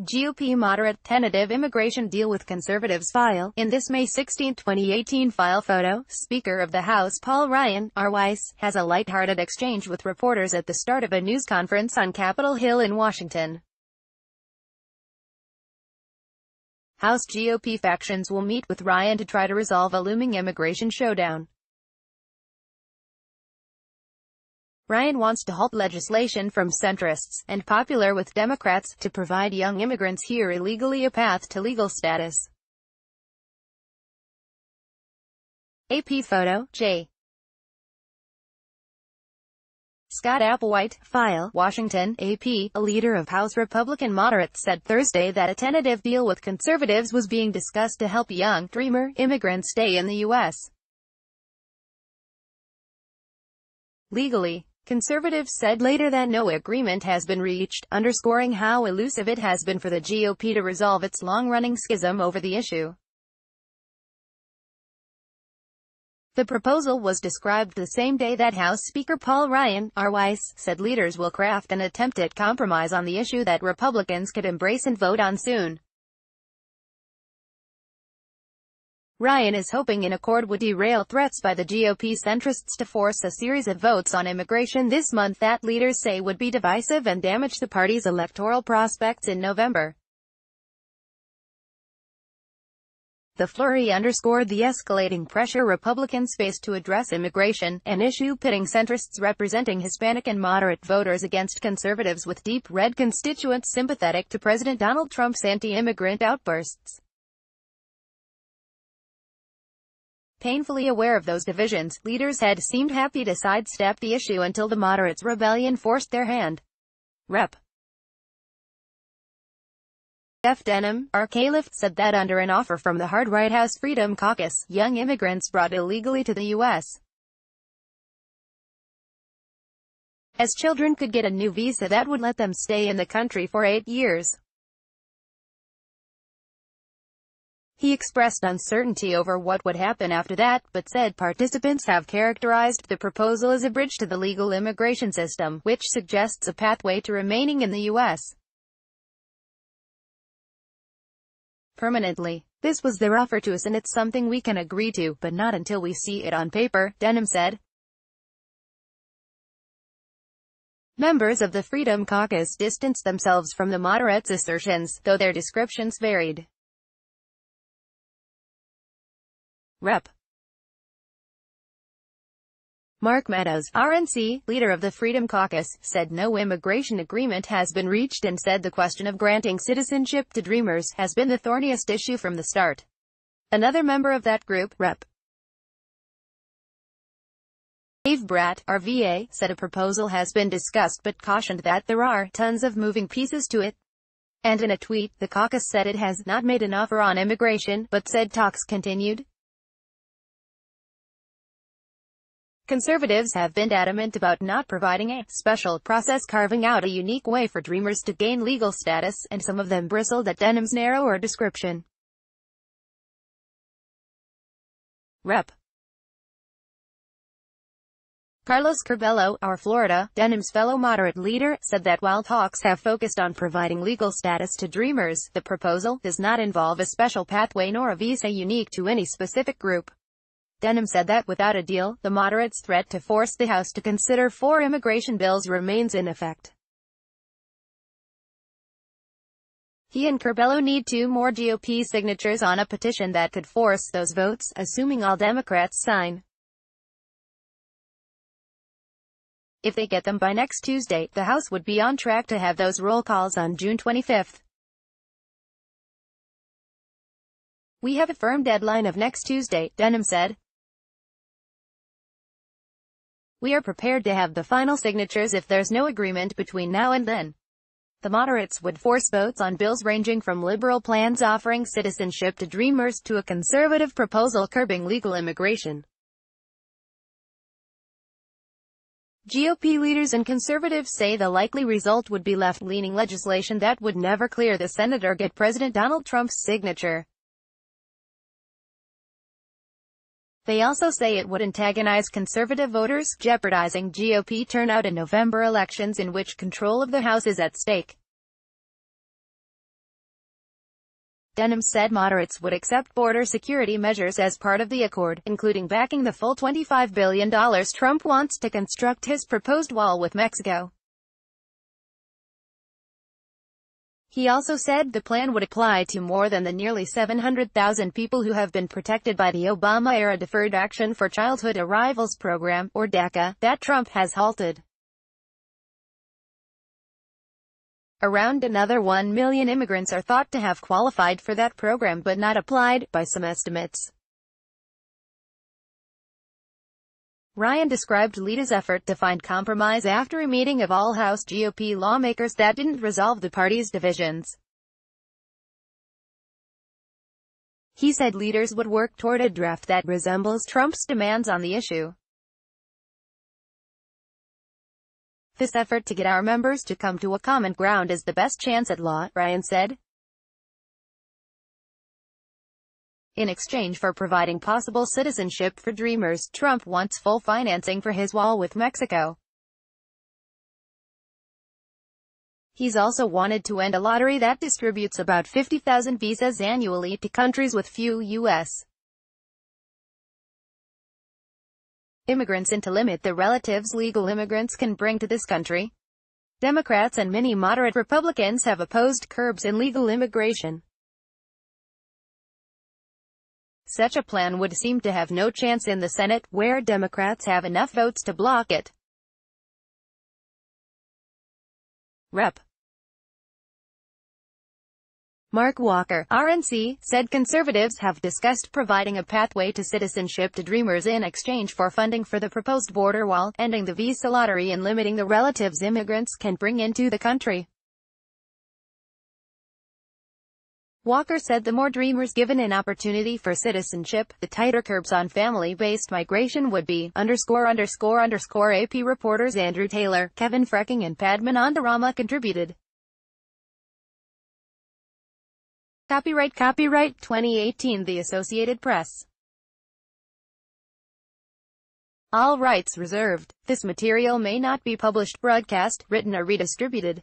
GOP moderate tentative immigration deal with conservatives file. In this May 16, 2018 file photo, Speaker of the House Paul Ryan, R. Weiss, has a lighthearted exchange with reporters at the start of a news conference on Capitol Hill in Washington. House GOP factions will meet with Ryan to try to resolve a looming immigration showdown. Ryan wants to halt legislation from centrists, and popular with Democrats, to provide young immigrants here illegally a path to legal status. AP photo, J. Scott Applewhite, file, Washington, AP. A leader of House Republican moderates said Thursday that a tentative deal with conservatives was being discussed to help young, dreamer, immigrants stay in the U.S. legally. Conservatives said later that no agreement has been reached, underscoring how elusive it has been for the GOP to resolve its long-running schism over the issue. The proposal was described the same day that House Speaker Paul Ryan, R. Weiss, said leaders will craft an attempt at compromise on the issue that Republicans could embrace and vote on soon. Ryan is hoping an accord would derail threats by the GOP centrists to force a series of votes on immigration this month that leaders say would be divisive and damage the party's electoral prospects in November. The flurry underscored the escalating pressure Republicans face to address immigration, an issue pitting centrists representing Hispanic and moderate voters against conservatives with deep red constituents sympathetic to President Donald Trump's anti-immigrant outbursts. Painfully aware of those divisions, leaders had seemed happy to sidestep the issue until the moderates' rebellion forced their hand. Rep. F. Denham, R. Califf, said that under an offer from the hard-right House Freedom Caucus, young immigrants brought illegally to the U.S. as children could get a new visa that would let them stay in the country for 8 years. He expressed uncertainty over what would happen after that, but said participants have characterized the proposal as a bridge to the legal immigration system, which suggests a pathway to remaining in the U.S. permanently. This was their offer to us and it's something we can agree to, but not until we see it on paper, Denham said. Members of the Freedom Caucus distanced themselves from the moderates' assertions, though their descriptions varied. Rep. Mark Meadows, RNC, leader of the Freedom Caucus, said no immigration agreement has been reached and said the question of granting citizenship to Dreamers has been the thorniest issue from the start. Another member of that group, Rep. Dave Bratt, RVA, said a proposal has been discussed but cautioned that there are tons of moving pieces to it. And in a tweet, the caucus said it has not made an offer on immigration, but said talks continued. Conservatives have been adamant about not providing a special process carving out a unique way for Dreamers to gain legal status, and some of them bristled at Denham's narrower description. Rep. Carlos Curbelo, our Florida, Denham's fellow moderate leader, said that while talks have focused on providing legal status to Dreamers, the proposal does not involve a special pathway nor a visa unique to any specific group. Denham said that without a deal, the moderates' threat to force the House to consider 4 immigration bills remains in effect. He and Curbelo need 2 more GOP signatures on a petition that could force those votes, assuming all Democrats sign. If they get them by next Tuesday, the House would be on track to have those roll calls on June 25. We have a firm deadline of next Tuesday, Denham said. We are prepared to have the final signatures if there's no agreement between now and then. The moderates would force votes on bills ranging from liberal plans offering citizenship to Dreamers to a conservative proposal curbing legal immigration. GOP leaders and conservatives say the likely result would be left-leaning legislation that would never clear the Senate or get President Donald Trump's signature. They also say it would antagonize conservative voters, jeopardizing GOP turnout in November elections in which control of the House is at stake. Denham said moderates would accept border security measures as part of the accord, including backing the full $25 billion Trump wants to construct his proposed wall with Mexico. He also said the plan would apply to more than the nearly 700,000 people who have been protected by the Obama-era Deferred Action for Childhood Arrivals program, or DACA, that Trump has halted. Around another 1 million immigrants are thought to have qualified for that program but not applied, by some estimates. Ryan described Leda's effort to find compromise after a meeting of all House GOP lawmakers that didn't resolve the party's divisions. He said leaders would work toward a draft that resembles Trump's demands on the issue. This effort to get our members to come to a common ground is the best chance at law, Ryan said. In exchange for providing possible citizenship for Dreamers, Trump wants full financing for his wall with Mexico. He's also wanted to end a lottery that distributes about 50,000 visas annually to countries with few U.S. immigrants and to limit the relatives legal immigrants can bring to this country. Democrats and many moderate Republicans have opposed curbs in legal immigration. Such a plan would seem to have no chance in the Senate, where Democrats have enough votes to block it. Rep. Mark Walker, RNC, said conservatives have discussed providing a pathway to citizenship to Dreamers in exchange for funding for the proposed border wall, ending the visa lottery and limiting the relatives immigrants can bring into the country. Walker said the more Dreamers given an opportunity for citizenship, the tighter curbs on family-based migration would be. AP reporters Andrew Taylor, Kevin Frecking and Padman Andarama contributed. Copyright 2018 The Associated Press. All rights reserved. This material may not be published, broadcast, written or redistributed.